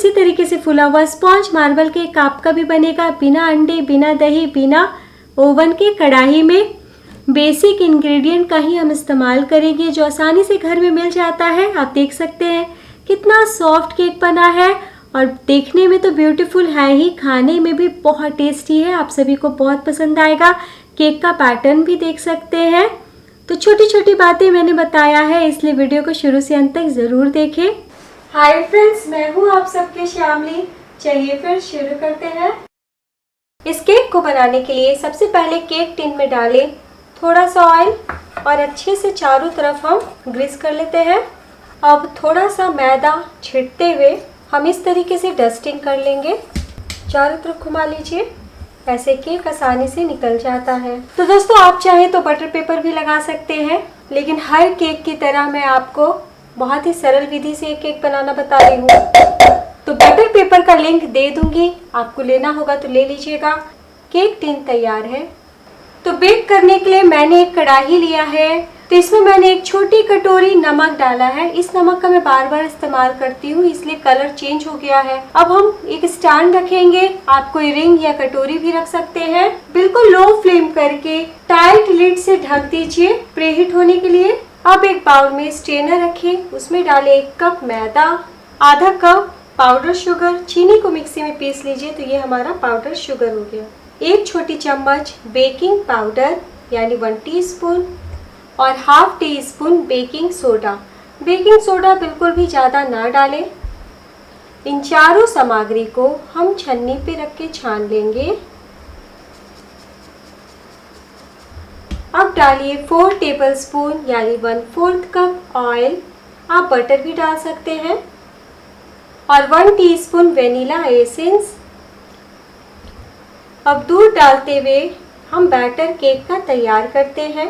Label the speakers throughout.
Speaker 1: इसी तरीके से फूला हुआ स्पॉन्ज मार्बल केक आपका भी बनेगा बिना अंडे, बिना दही, बिना ओवन के, कढ़ाई में। बेसिक इंग्रेडिएंट का ही हम इस्तेमाल करेंगे जो आसानी से घर में मिल जाता है। आप देख सकते हैं कितना सॉफ्ट केक बना है और देखने में तो ब्यूटीफुल है ही, खाने में भी बहुत टेस्टी है। आप सभी को बहुत पसंद आएगा। केक का पैटर्न भी देख सकते हैं। तो छोटी छोटी बातें मैंने बताया है, इसलिए वीडियो को शुरू से अंत तक ज़रूर देखें। हाय फ्रेंड्स, मैं हूँ आप सबके श्यामली। चलिए फिर शुरू करते हैं। इस केक को बनाने के लिए सबसे पहले केक टिन में डालें थोड़ा सा ऑयल और अच्छे से चारों तरफ हम ग्रीस कर लेते हैं। अब थोड़ा सा मैदा छिड़कते हुए हम इस तरीके से डस्टिंग कर लेंगे। चारों तरफ घुमा लीजिए, ऐसे केक आसानी से निकल जाता है। तो दोस्तों, आप चाहें तो बटर पेपर भी लगा सकते हैं, लेकिन हर केक की तरह मैं आपको बहुत ही सरल विधि से केक बनाना बता रही हूँ। तो बटर पेपर का लिंक दे दूंगी, आपको लेना होगा तो ले लीजिएगा। केक टिन तैयार है। तो बेक करने के लिए मैंने एक कढ़ाई लिया है, तो इसमें मैंने एक छोटी कटोरी नमक डाला है। इस नमक का मैं बार बार इस्तेमाल करती हूँ, इसलिए कलर चेंज हो गया है। अब हम एक स्टैंड रखेंगे, आप कोई रिंग या कटोरी भी रख सकते हैं। बिल्कुल लो फ्लेम करके टाइट लिड से ढक दीजिए प्रीहीट होने के लिए। अब एक बाउल में स्ट्रेनर रखें, उसमें डालें 1 कप मैदा, आधा कप पाउडर शुगर। चीनी को मिक्सी में पीस लीजिए, तो ये हमारा पाउडर शुगर हो गया। 1 छोटी चम्मच बेकिंग पाउडर यानी 1 टीस्पून और ½ teaspoon baking soda. Baking soda बिल्कुल भी ज़्यादा ना डालें। इन चारों सामग्री को हम छन्नी पे रख के छान लेंगे। अब डालिए 4 टेबलस्पून यानी 1/4 कप ऑयल। आप बटर भी डाल सकते हैं और 1 टीस्पून वेनिला एसेंस। अब दूध डालते हुए हम बैटर केक का तैयार करते हैं।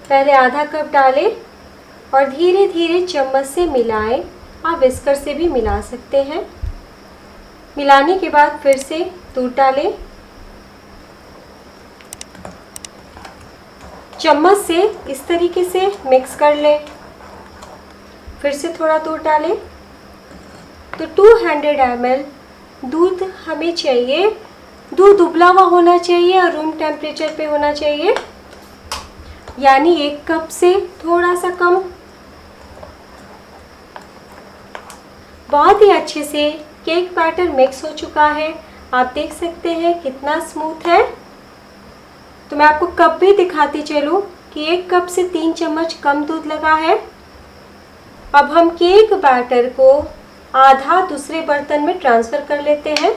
Speaker 1: पहले आधा कप डालें और धीरे धीरे चम्मच से मिलाएं। आप विस्कर से भी मिला सकते हैं। मिलाने के बाद फिर से दूध डालें। चम्मच से इस तरीके से मिक्स कर लें। फिर से थोड़ा दूध डालें। तो 200 ml दूध हमें चाहिए। दूध उबला हुआ होना चाहिए और रूम टेम्परेचर पे होना चाहिए, यानी 1 कप से थोड़ा सा कम। बहुत ही अच्छे से केक बैटर मिक्स हो चुका है। आप देख सकते हैं कितना स्मूथ है। तो मैं आपको कप भी दिखाती चलूँ कि 1 कप से 3 चम्मच कम दूध लगा है। अब हम केक बैटर को आधा दूसरे बर्तन में ट्रांसफ़र कर लेते हैं।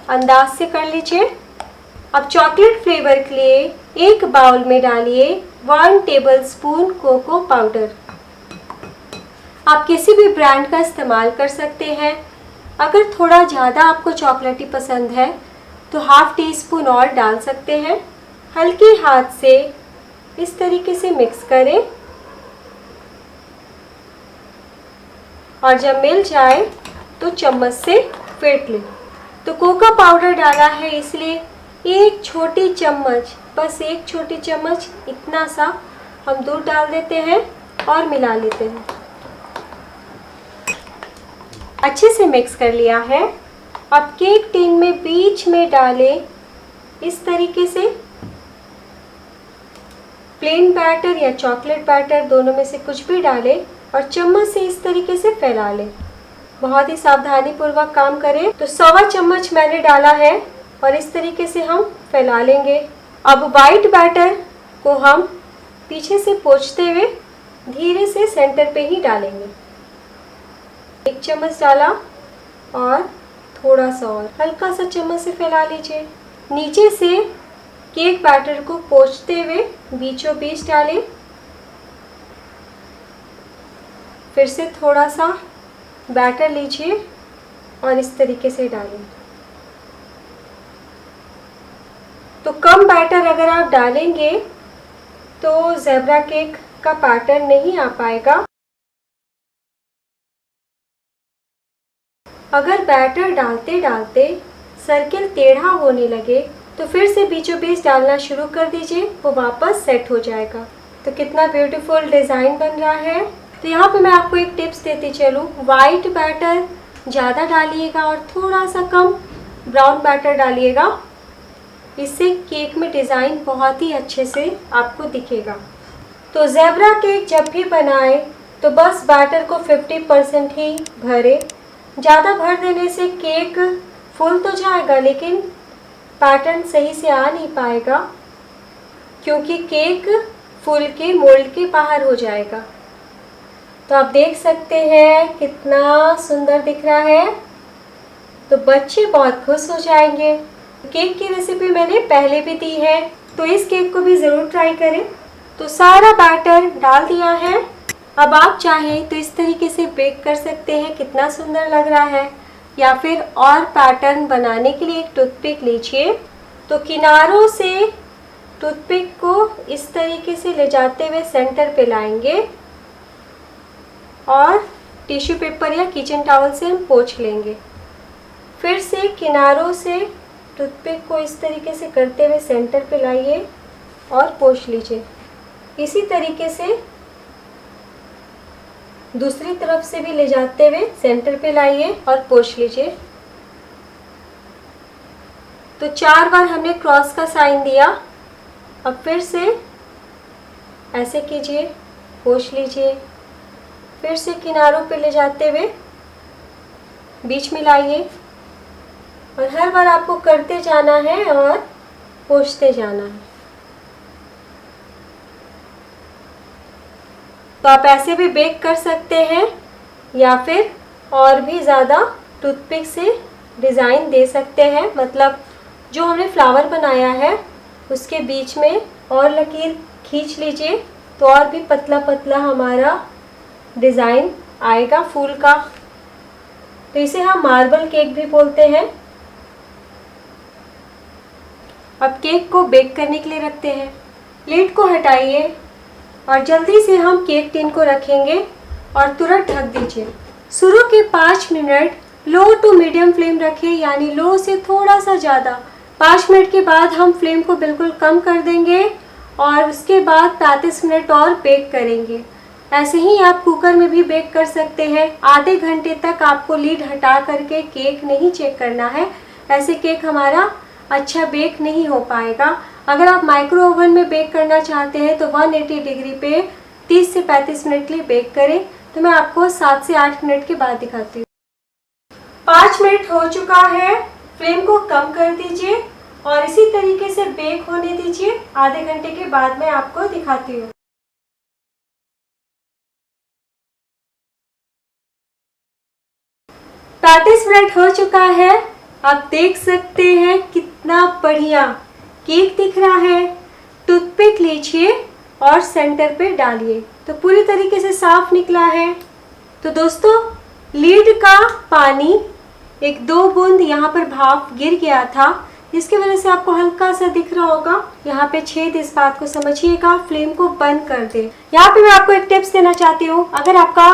Speaker 1: अंदाज से कर लीजिए। अब चॉकलेट फ्लेवर के लिए एक बाउल में डालिए 1 टेबलस्पून कोको पाउडर। आप किसी भी ब्रांड का इस्तेमाल कर सकते हैं। अगर थोड़ा ज़्यादा आपको चॉकलेटी पसंद है तो ½ टीस्पून और डाल सकते हैं। हल्के हाथ से इस तरीके से मिक्स करें और जब मिल जाए तो चम्मच से फेंट लें। तो कोको पाउडर डाला है इसलिए 1 छोटी चम्मच, बस 1 छोटी चम्मच इतना सा हम दूध डाल देते हैं और मिला लेते हैं। अच्छे से मिक्स कर लिया है। अब केक टिन में बीच में डालें इस तरीके से। प्लेन बैटर या चॉकलेट बैटर दोनों में से कुछ भी डालें और चम्मच से इस तरीके से फैला लें। बहुत ही सावधानी पूर्वक काम करें। तो 1/4 चम्मच मैंने डाला है और इस तरीके से हम फैला लेंगे। अब वाइट बैटर को हम पीछे से पोंछते हुए धीरे से सेंटर पे ही डालेंगे। 1 चम्मच डाला और थोड़ा सा और हल्का सा चम्मच से फैला लीजिए। नीचे से केक बैटर को पोंछते हुए बीचों बीच डालें। फिर से थोड़ा सा बैटर लीजिए और इस तरीके से डालें। तो कम बैटर अगर आप डालेंगे तो ज़ेब्रा केक का पैटर्न नहीं आ पाएगा। अगर बैटर डालते डालते सर्किल टेढ़ा होने लगे तो फिर से बीचों बीच डालना शुरू कर दीजिए, वो वापस सेट हो जाएगा। तो कितना ब्यूटीफुल डिज़ाइन बन रहा है। तो यहाँ पे मैं आपको एक टिप्स देती चलूँ, वाइट बैटर ज़्यादा डालिएगा और थोड़ा सा कम ब्राउन बैटर डालिएगा। इससे केक में डिज़ाइन बहुत ही अच्छे से आपको दिखेगा। तो ज़ेब्रा केक जब भी बनाए तो बस बैटर को 50% ही भरे। ज़्यादा भर देने से केक फूल तो जाएगा लेकिन पैटर्न सही से आ नहीं पाएगा, क्योंकि केक फूल के मोल्ड के बाहर हो जाएगा। तो आप देख सकते हैं कितना सुंदर दिख रहा है। तो बच्चे बहुत खुश हो जाएंगे। केक की रेसिपी मैंने पहले भी दी है, तो इस केक को भी ज़रूर ट्राई करें। तो सारा बैटर डाल दिया है। अब आप चाहें तो इस तरीके से बेक कर सकते हैं, कितना सुंदर लग रहा है। या फिर और पैटर्न बनाने के लिए एक टूथपिक लीजिए। तो किनारों से टूथपिक को इस तरीके से ले जाते हुए सेंटर पे लाएंगे और टिश्यू पेपर या किचन टॉवल से हम पोंछ लेंगे। फिर से किनारों से टूथपिक को इस तरीके से करते हुए सेंटर पे लाइए और पोंछ लीजिए। इसी तरीके से दूसरी तरफ से भी ले जाते हुए सेंटर पे लाइए और पोंछ लीजिए। तो 4 बार हमने क्रॉस का साइन दिया। अब फिर से ऐसे कीजिए, पोंछ लीजिए। फिर से किनारों पे ले जाते हुए बीच में लाइए और हर बार आपको करते जाना है और पोंछते जाना है। तो आप ऐसे भी बेक कर सकते हैं या फिर और भी ज़्यादा टूथपिक से डिज़ाइन दे सकते हैं। मतलब जो हमने फ्लावर बनाया है उसके बीच में और लकीर खींच लीजिए तो और भी पतला पतला हमारा डिज़ाइन आएगा फूल का। तो इसे हम मार्बल केक भी बोलते हैं। अब केक को बेक करने के लिए रखते हैं। लिड को हटाइए और जल्दी से हम केक टिन को रखेंगे और तुरंत ढक दीजिए। शुरू के 5 minute low to medium flame रखें, यानी लो से थोड़ा सा ज़्यादा। 5 मिनट के बाद हम फ्लेम को बिल्कुल कम कर देंगे और उसके बाद 35 मिनट और बेक करेंगे। ऐसे ही आप कुकर में भी बेक कर सकते हैं। आधे घंटे तक आपको लीड हटा करके केक नहीं चेक करना है, ऐसे केक हमारा अच्छा बेक नहीं हो पाएगा। अगर आप माइक्रो ओवन में बेक करना चाहते हैं तो 180 डिग्री पे 30 से 35 मिनट के लिए बेक करें। तो मैं आपको 7 से 8 मिनट के बाद दिखाती हूँ। 5 मिनट हो चुका है, फ्लेम को कम कर दीजिए और इसी तरीके से बेक होने दीजिए। आधे घंटे के बाद मैं आपको दिखाती हूँ। 35 मिनट हो चुका है। आप देख सकते हैं कितना बढ़िया केक दिख रहा है। टूथपिक लीजिए और सेंटर पे डालिए तो पूरी तरीके से साफ निकला है। तो दोस्तों, लीड का पानी 1-2 बूंद यहाँ पर भाप गिर गया था, जिसकी वजह से आपको हल्का सा दिख रहा होगा यहाँ पे छेद। इस बात को समझिएगा। फ्लेम को बंद कर दे। यहाँ पे मैं आपको एक टिप्स देना चाहती हूँ। अगर आपका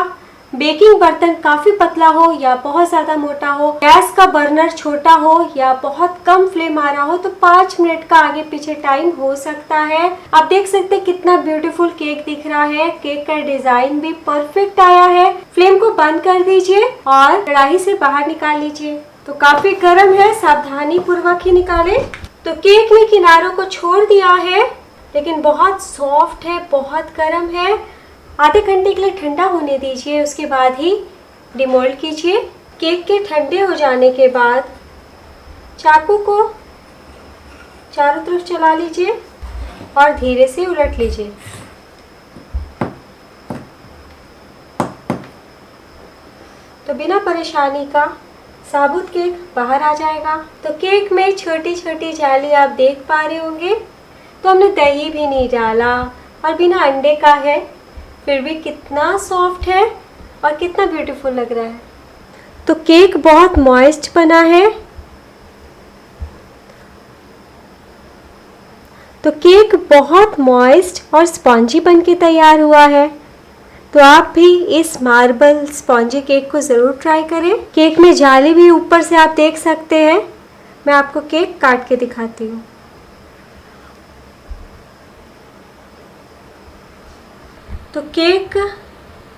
Speaker 1: बेकिंग बर्तन काफ़ी पतला हो या बहुत ज़्यादा मोटा हो, गैस का बर्नर छोटा हो या बहुत कम फ्लेम आ रहा हो, तो 5 मिनट का आगे पीछे टाइम हो सकता है। आप देख सकते हैं कितना ब्यूटीफुल केक दिख रहा है। केक का डिजाइन भी परफेक्ट आया है। फ्लेम को बंद कर दीजिए और कढ़ाई से बाहर निकाल लीजिए। तो काफ़ी गर्म है, सावधानी पूर्वक ही निकालें। तो केक ने किनारों को छोड़ दिया है लेकिन बहुत सॉफ्ट है, बहुत गर्म है। आधे घंटे के लिए ठंडा होने दीजिए, उसके बाद ही डिमोल्ड कीजिए। केक के ठंडे हो जाने के बाद चाकू को चारों तरफ चला लीजिए और धीरे से उलट लीजिए। तो बिना परेशानी का साबुत केक बाहर आ जाएगा। तो केक में छोटी छोटी जाली आप देख पा रहे होंगे। तो हमने दही भी नहीं डाला और बिना अंडे का है, फिर भी कितना सॉफ्ट है और कितना ब्यूटीफुल लग रहा है। तो केक बहुत मॉइस्ट बना है। तो केक बहुत मॉइस्ट और स्पॉन्जी बन के तैयार हुआ है। तो आप भी इस मार्बल स्पॉन्जी केक को ज़रूर ट्राई करें। केक में जाली भी ऊपर से आप देख सकते हैं। मैं आपको केक काट के दिखाती हूँ। तो केक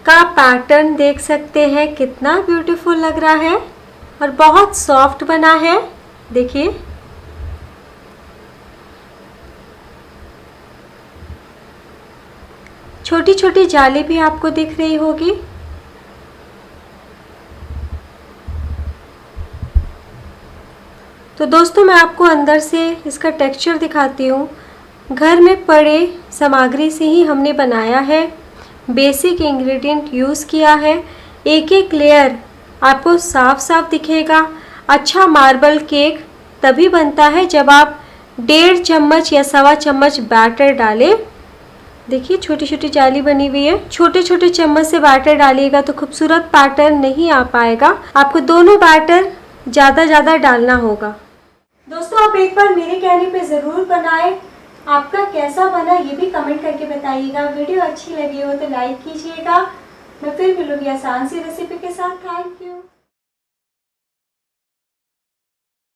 Speaker 1: का पैटर्न देख सकते हैं, कितना ब्यूटीफुल लग रहा है और बहुत सॉफ्ट बना है। देखिए छोटी छोटी जाली भी आपको दिख रही होगी। तो दोस्तों मैं आपको अंदर से इसका टेक्सचर दिखाती हूँ। घर में पड़े सामग्री से ही हमने बनाया है, बेसिक इंग्रेडिएंट यूज़ किया है। एक एक लेयर आपको साफ साफ दिखेगा। अच्छा मार्बल केक तभी बनता है जब आप 1.5 चम्मच या 1.25 चम्मच बैटर डालें। देखिए छोटी छोटी जाली बनी हुई है। छोटे छोटे चम्मच से बैटर डालिएगा तो खूबसूरत पैटर्न नहीं आ पाएगा। आपको दोनों बैटर ज़्यादा डालना होगा। दोस्तों आप एक बार मेरे कहने पे ज़रूर बनाएं। आपका कैसा बना ये भी कमेंट करके बताइएगा। वीडियो अच्छी लगी हो तो लाइक कीजिएगा। मैं फिर मिलूंगी आसान सी रेसिपी के साथ। Thank you.